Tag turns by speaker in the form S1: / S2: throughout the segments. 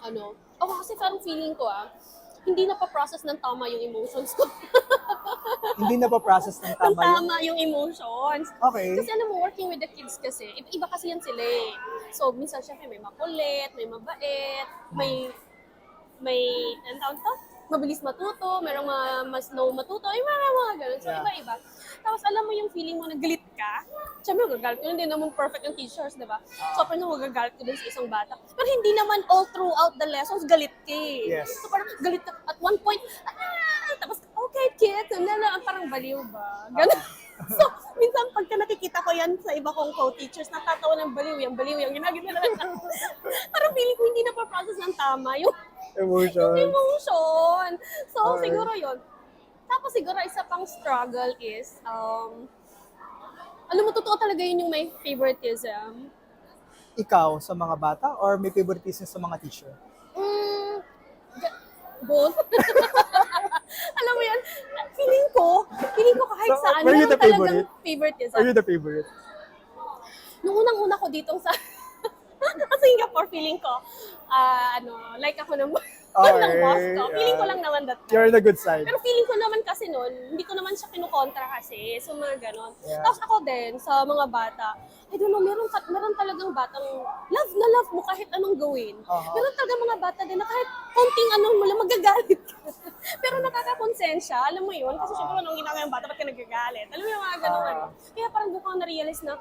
S1: Ako kasi parang feeling ko hindi na pa-process ng tama yung emotions ko.
S2: Hindi na pa-process ng
S1: Ng
S2: tama yung...
S1: tama yung emotions.
S2: Okay.
S1: Kasi alam mo, working with the kids kasi, iba kasi yan sila eh. So, minsan syempre may makulit, may mabait, may, ano tawag to? Mabilis matuto, merong mas slow matuto, mga ganun. So,
S2: Yeah.
S1: iba-iba. Tapos, alam mo yung feeling mo na galit ka? Siyempre, magagalit ko. Hindi naman perfect ang teachers, di ba? So, parang magagalit ko dun sa isang bata. Pero hindi naman all throughout the lessons, galit ka eh.
S2: Yes.
S1: So, parang galit ka at one point, tapos, okay, kids, parang baliw ba? Ganun. So, minsan pagka nakikita ko yan sa iba kong co-teachers, natatawa ng baliw yung ginagawa na. Parang feeling ko hindi na pa-process ng tama yung
S2: Emotion.
S1: emotion. So,
S2: Okay.
S1: siguro yun. Tapos siguro isa pang struggle is, alam mo, totoo talaga yun yung may favoritism.
S2: Ikaw sa mga bata or may favoritism sa mga teacher?
S1: Both. Alam mo yan, feeling ko kahit
S2: So,
S1: saan,
S2: were you
S1: meron
S2: the
S1: talagang
S2: favorite?
S1: favoritism.
S2: Are you the favorite?
S1: Nung unang-una ko ditong sa Singapore, feeling ko, like ako ng ng boss ko. Feeling ko lang naman that time.
S2: You're on the good side.
S1: Pero feeling ko naman kasi noon, hindi ko naman siya kinukontra kasi. So, mga ganon.
S2: Yeah.
S1: Tapos ako din, sa mga bata, I don't know, meron talagang batang love na love mo kahit anong gawin.
S2: Uh-huh.
S1: Meron talagang mga bata din na kahit konting mo lang, magagalit ka. Pero nakakakonsensya, alam mo yun? Kasi syempre nung ginagawa yung bata, ba't ka nagagalit? Alam mo yung mga ganong Kaya parang doon ko na-realize na,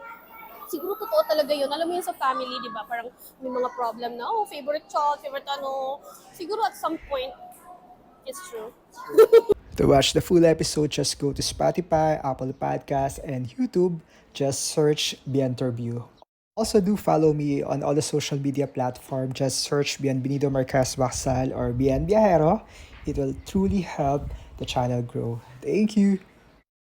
S1: siguro totoo talaga yun. Alam mo yun sa family, di ba? Parang may mga problem na, favorite child, favorite Siguro at some point, it's true.
S3: To watch the full episode, just go to Spotify, Apple Podcasts, and YouTube. Just search Bienterview. Also, do follow me on all the social media platforms. Just search Bienvenido Marquez Baxal or Bien Viajero. It will truly help the channel grow. Thank you.